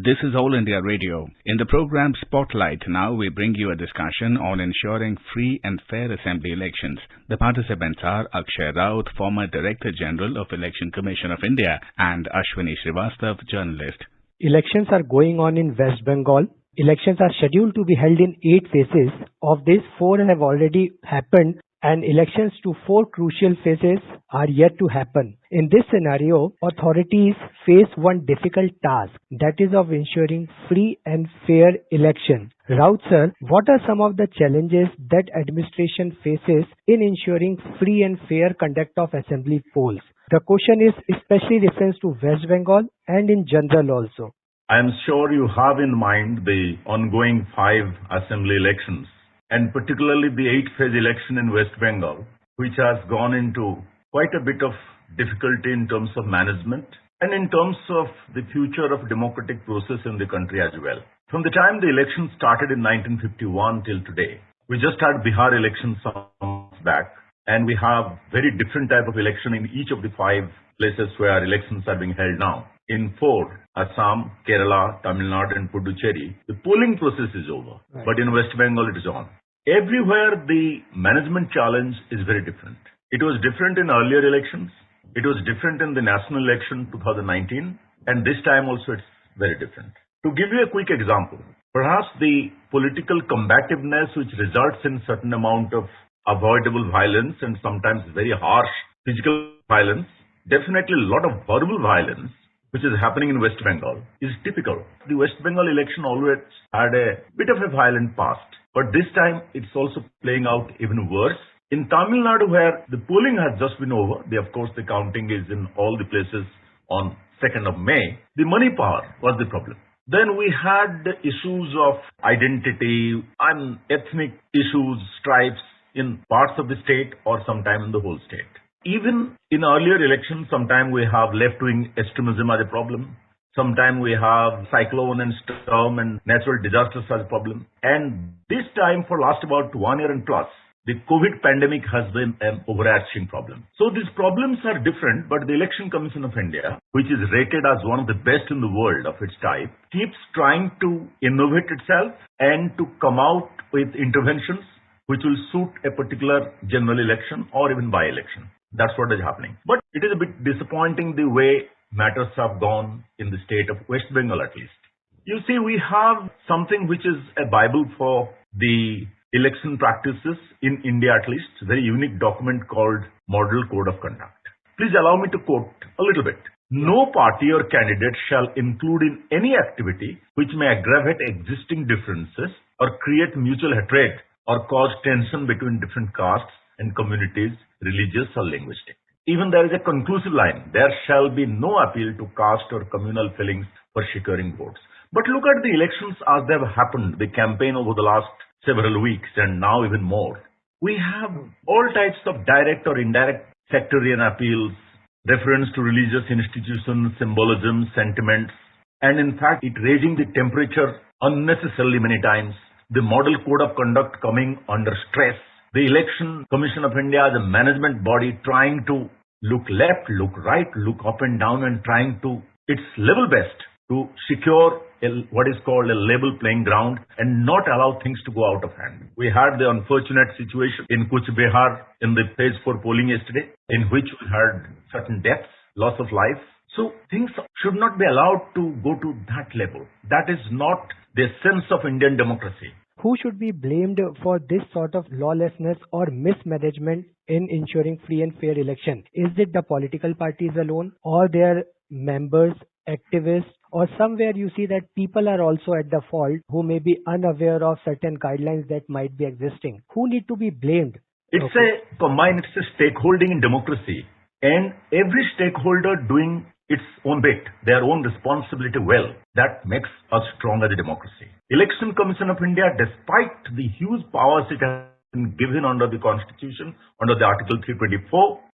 This is All India Radio. In the program Spotlight, now we bring you a discussion on ensuring free and fair assembly elections. The participants are Akshay Raut, former Director General of Election Commission of India, and Ashwini Srivastav, journalist. Elections are going on in West Bengal. Elections are scheduled to be held in 8 phases. Of these, 4 have already happened, and elections to 4 crucial phases are yet to happen. In this scenario, authorities face one difficult task, that is of ensuring free and fair election. Raut sir, what are some of the challenges that administration faces in ensuring free and fair conduct of assembly polls? The question is especially reference to West Bengal and in general also. I am sure you have in mind the ongoing 5 assembly elections, and particularly the 8th phase election in West Bengal, which has gone into quite a bit of difficulty in terms of management and in terms of the future of democratic process in the country as well. From the time the election started in 1951 till today, we just had Bihar elections some months back, and we have very different type of election in each of the 5 places where elections are being held now. In 4, Assam, Kerala, Tamil Nadu and Puducherry, the polling process is over, right. But in West Bengal it is on. Everywhere the management challenge is very different. It was different in earlier elections. It was different in the national election 2019, and this time also it's very different. To give you a quick example, perhaps the political combativeness which results in certain amount of avoidable violence and sometimes very harsh physical violence, definitely a lot of verbal violence which is happening in West Bengal is typical. The West Bengal election always had a bit of a violent past, but this time it's also playing out even worse. In Tamil Nadu, where the polling has just been over, of course the counting is in all the places on 2nd of May, the money power was the problem. Then we had the issues of identity and ethnic issues, stripes in parts of the state or sometime in the whole state. Even in earlier elections, sometime we have left-wing extremism as a problem. Sometime we have cyclone and storm and natural disasters as a problem. And this time for last about 1 year and plus, the COVID pandemic has been an overarching problem. So these problems are different, but the Election Commission of India, which is rated as one of the best in the world of its type, keeps trying to innovate itself and to come out with interventions which will suit a particular general election or even by-election. That's what is happening. But it is a bit disappointing the way matters have gone in the state of West Bengal at least. You see, we have something which is a Bible for the election practices in India at least, a very unique document called Model Code of Conduct. Please allow me to quote a little bit. No party or candidate shall include in any activity which may aggravate existing differences or create mutual hatred or cause tension between different castes and communities, religious or linguistic. Even there is a conclusive line, there shall be no appeal to caste or communal feelings for securing votes. But look at the elections as they have happened, the campaign over the last several weeks and now even more. We have all types of direct or indirect sectarian appeals, reference to religious institutions, symbolism, sentiments, and in fact it raising the temperature unnecessarily many times. The Model Code of Conduct coming under stress. The Election Commission of India as a management body trying to look left, look right, look up and down and trying to its level best to secure what is called a level playing ground and not allow things to go out of hand. We had the unfortunate situation in Kuch Bihar in the phase 4 polling yesterday, in which we had certain deaths, loss of life. So things should not be allowed to go to that level. That is not the essence of Indian democracy. Who should be blamed for this sort of lawlessness or mismanagement in ensuring free and fair election? Is it the political parties alone or their members, activists, or somewhere you see that people are also at the fault who may be unaware of certain guidelines that might be existing? Who need to be blamed? It's a stakeholding in democracy, and every stakeholder doing its own bit, their own responsibility well. That makes us strong as a democracy. Election Commission of India, despite the huge powers it has been given under the Constitution, under the Article 324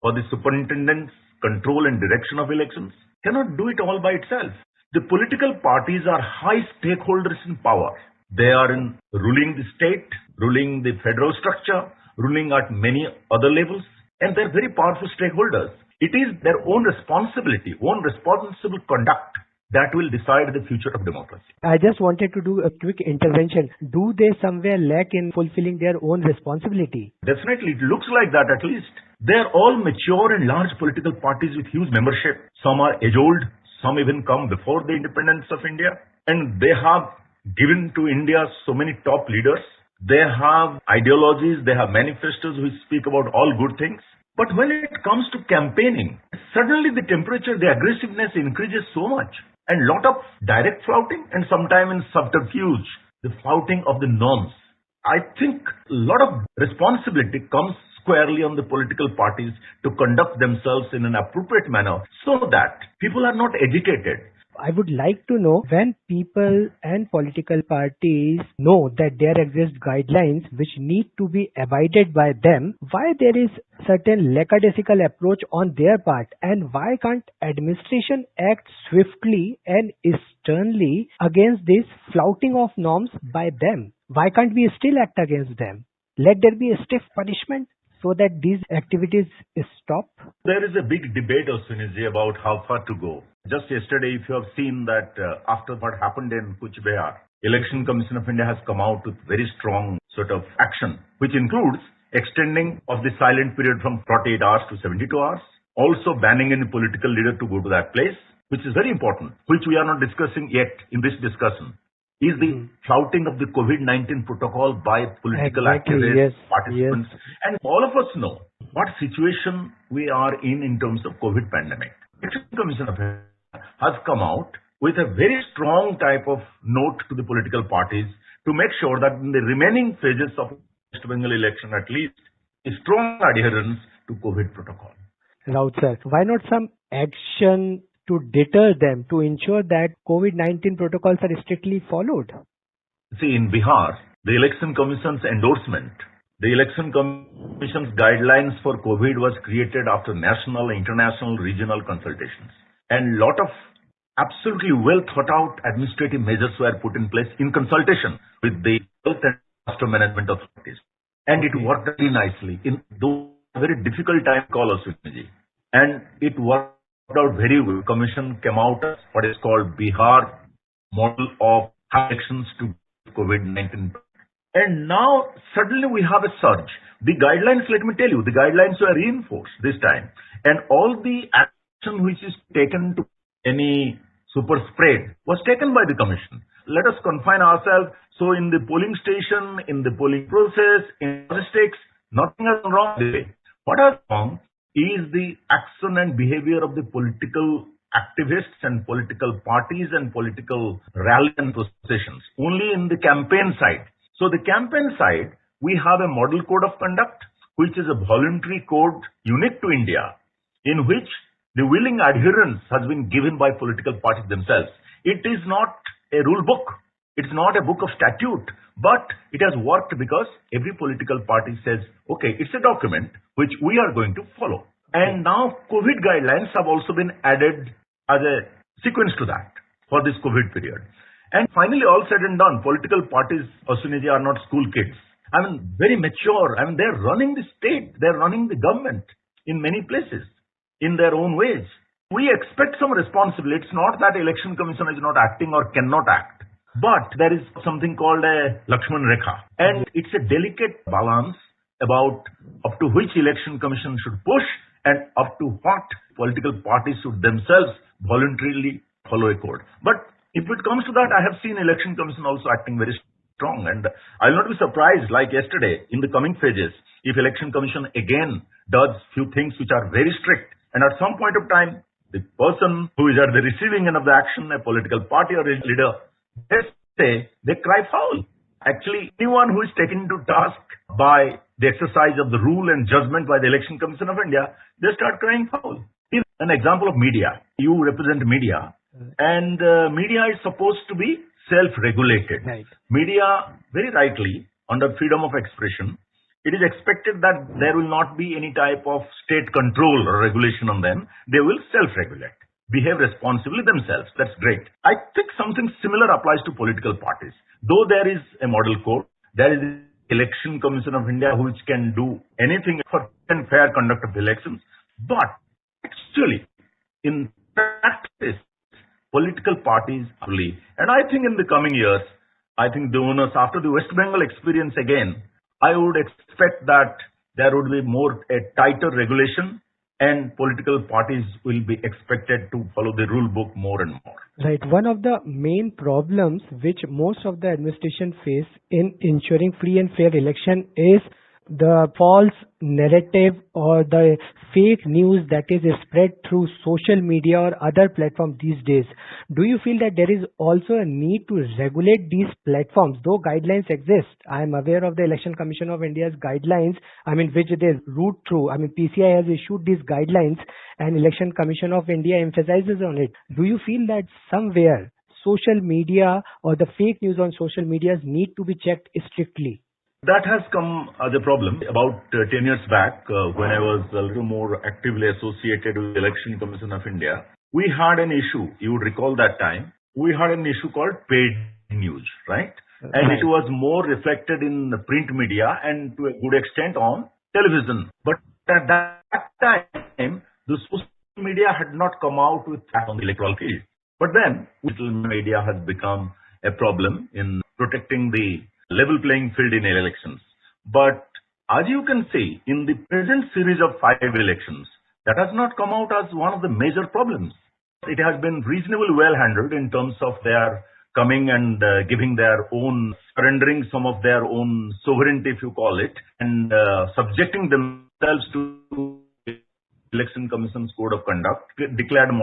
for the superintendence, control and direction of elections, cannot do it all by itself. The political parties are high stakeholders in power. They are in ruling the state, ruling the federal structure, ruling at many other levels, and they're very powerful stakeholders. It is their own responsibility, own responsible conduct that will decide the future of democracy. I just wanted to do a quick intervention. Do they somewhere lack in fulfilling their own responsibility? Definitely, it looks like that at least. They're all mature and large political parties with huge membership. Some are age-old, some even come before the independence of India. And they have given to India so many top leaders. They have ideologies, they have manifestos which speak about all good things. But when it comes to campaigning, suddenly the temperature, the aggressiveness increases so much. And lot of direct flouting and sometimes in subterfuge, the flouting of the norms. I think a lot of responsibility comes squarely on the political parties to conduct themselves in an appropriate manner so that people are not agitated. I would like to know, when people and political parties know that there exist guidelines which need to be abided by them, why there is certain lackadaisical approach on their part, and why can't administration act swiftly and sternly against this flouting of norms by them? Why can't we still act against them? Let there be a stiff punishment so that these activities stop? There is a big debate, Sunilji, about how far to go. Just yesterday, if you have seen that after what happened in Kuch Behar, Election Commission of India has come out with very strong sort of action, which includes extending of the silent period from 48 hours to 72 hours, also banning any political leader to go to that place, which is very important, which we are not discussing yet in this discussion, is the flouting of the COVID-19 protocol by political activists, participants. Yes. And all of us know what situation we are in terms of COVID pandemic. Election Commission of India has come out with a very strong type of note to the political parties to make sure that in the remaining phases of West Bengal election, at least, a strong adherence to COVID protocol. Raut sir, why not some action to deter them, to ensure that COVID-19 protocols are strictly followed? See, in Bihar, the Election Commission's endorsement, the Election Commission's guidelines for COVID was created after national, international, regional consultations. And lot of absolutely well thought out administrative measures were put in place in consultation with the health and disaster management authorities. And it worked very nicely in those very difficult time call us, and it worked out very well. Commission came out as what is called Bihar model of elections to COVID-19. And now suddenly we have a surge. The guidelines, let me tell you, the guidelines were reinforced this time. And all the action which is taken to any super spread was taken by the commission. Let us confine ourselves. So in the polling station, in the polling process, in logistics, nothing is wrong today. What is wrong is the action and behavior of the political activists and political parties and political rally and processions, only in the campaign side. So the campaign side, we have a model code of conduct, which is a voluntary code unique to India, in which the willing adherence has been given by political parties themselves. It is not a rule book. It's not a book of statute, but it has worked because every political party says, okay, it's a document which we are going to follow. And now COVID guidelines have also been added as a sequence to that for this COVID period. And finally, all said and done, political parties, Ashwiniji, are not school kids. I mean, very mature. I mean, they're running the state. They're running the government in many places in their own ways. We expect some responsibility. It's not that Election Commission is not acting or cannot act. But there is something called a Lakshman Rekha. And it's a delicate balance about up to which Election Commission should push and up to what political parties should themselves voluntarily follow a code. But if it comes to that, I have seen Election Commission also acting very strong. And I will not be surprised, like yesterday, in the coming phases, if Election Commission again does few things which are very strict. And at some point of time, the person who is at the receiving end of the action, a political party or a leader, they cry foul. Actually, anyone who is taken to task by the exercise of the rule and judgment by the Election Commission of India, they start crying foul. Give an example of media. You represent media, and media is supposed to be self-regulated. Right. Media, very rightly, under freedom of expression, it is expected that there will not be any type of state control or regulation on them. They will self-regulate, behave responsibly themselves. That's great. I think something similar applies to political parties. Though there is a model code, there is the Election Commission of India which can do anything for fair conduct of elections. But actually, in practice, political parties fully. And I think in the coming years, I think the owners, after the West Bengal experience again, I would expect that there would be a tighter regulation, and political parties will be expected to follow the rule book more and more. Right. One of the main problems which most of the administration face in ensuring free and fair election is the false narrative or the fake news that is spread through social media or other platforms these days. Do you feel that there is also a need to regulate these platforms, though guidelines exist? I am aware of the Election Commission of India's guidelines, which they root through. PCI has issued these guidelines and Election Commission of India emphasizes on it. Do you feel that somewhere social media or the fake news on social media need to be checked strictly? That has come as a problem. About 10 years back, when I was a little more actively associated with the Election Commission of India, we had an issue. You would recall that time. We had an issue called paid news, right? And it was more reflected in the print media and to a good extent on television. But at that time, the social media had not come out with that on the electoral field. But then, social media has become a problem in protecting the level playing field in elections. But as you can see, in the present series of 5 elections, that has not come out as one of the major problems. It has been reasonably well handled in terms of their coming and giving their own, surrendering some of their own sovereignty, if you call it, and subjecting themselves to Election Commission's Code of Conduct, declared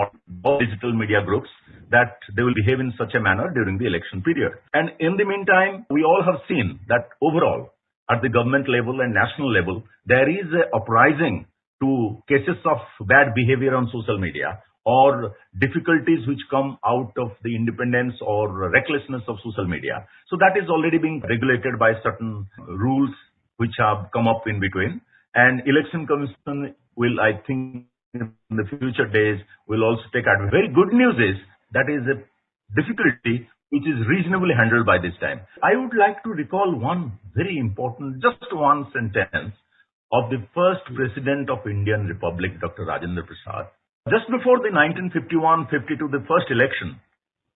all digital media groups that they will behave in such a manner during the election period. And in the meantime, we all have seen that overall, at the government level and national level, there is an uprising to cases of bad behavior on social media or difficulties which come out of the independence or recklessness of social media. So that is already being regulated by certain rules which have come up in between. And Election Commission will, I think, in the future days, will also take advantage. Very good news is that is a difficulty which is reasonably handled by this time. I would like to recall one very important, just one sentence of the first President of Indian Republic, Dr. Rajendra Prasad. Just before the 1951-52, the first election,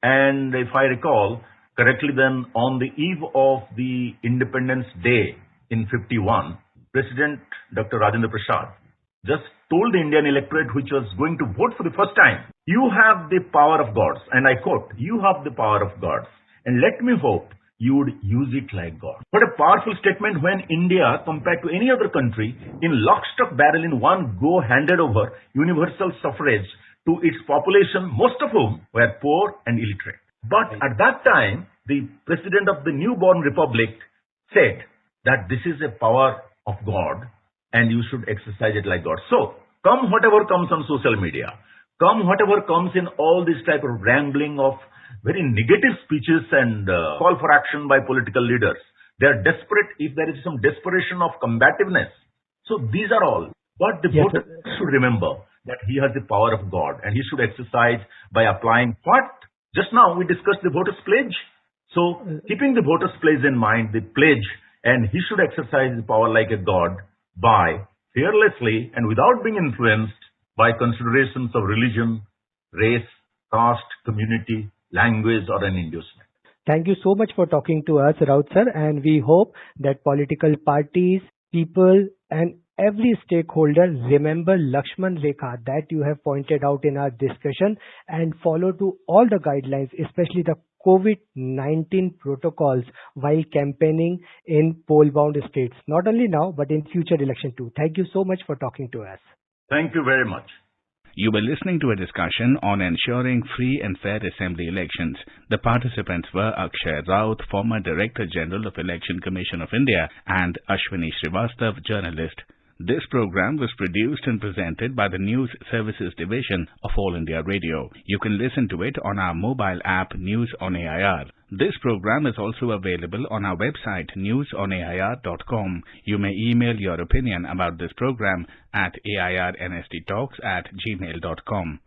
and if I recall correctly, then on the eve of the Independence Day in 51, President Dr. Rajendra Prasad just told the Indian electorate, which was going to vote for the first time, you have the power of gods. And I quote, you have the power of gods. And let me hope you would use it like God. What a powerful statement when India, compared to any other country, in lock, stock, barrel in one go handed over universal suffrage to its population, most of whom were poor and illiterate. But at that time, the president of the newborn republic said that this is a power of God and you should exercise it like God. So, come whatever comes on social media, come whatever comes in all this type of wrangling of very negative speeches and call for action by political leaders. They are desperate if there is some desperation of combativeness. So these are all. But the voter should remember that he has the power of God and he should exercise by applying what? Just now we discussed the voters' pledge. So keeping the voters' pledge in mind, the pledge, and he should exercise the power like a God by fearlessly and without being influenced by considerations of religion, race, caste, community, language, or an inducement. Thank you so much for talking to us, Raut sir, and we hope that political parties, people, and every stakeholder remember Lakshman Rekha that you have pointed out in our discussion and follow to all the guidelines, especially the COVID-19 protocols while campaigning in poll-bound states, not only now, but in future election too. Thank you so much for talking to us. Thank you very much. You were listening to a discussion on ensuring free and fair assembly elections. The participants were Akshay Raut, former Director General of Election Commission of India, and Ashwini Srivastav, journalist. This program was produced and presented by the News Services Division of All India Radio. You can listen to it on our mobile app News on AIR. This program is also available on our website newsonair.com. You may email your opinion about this program at airnsttalks@gmail.com.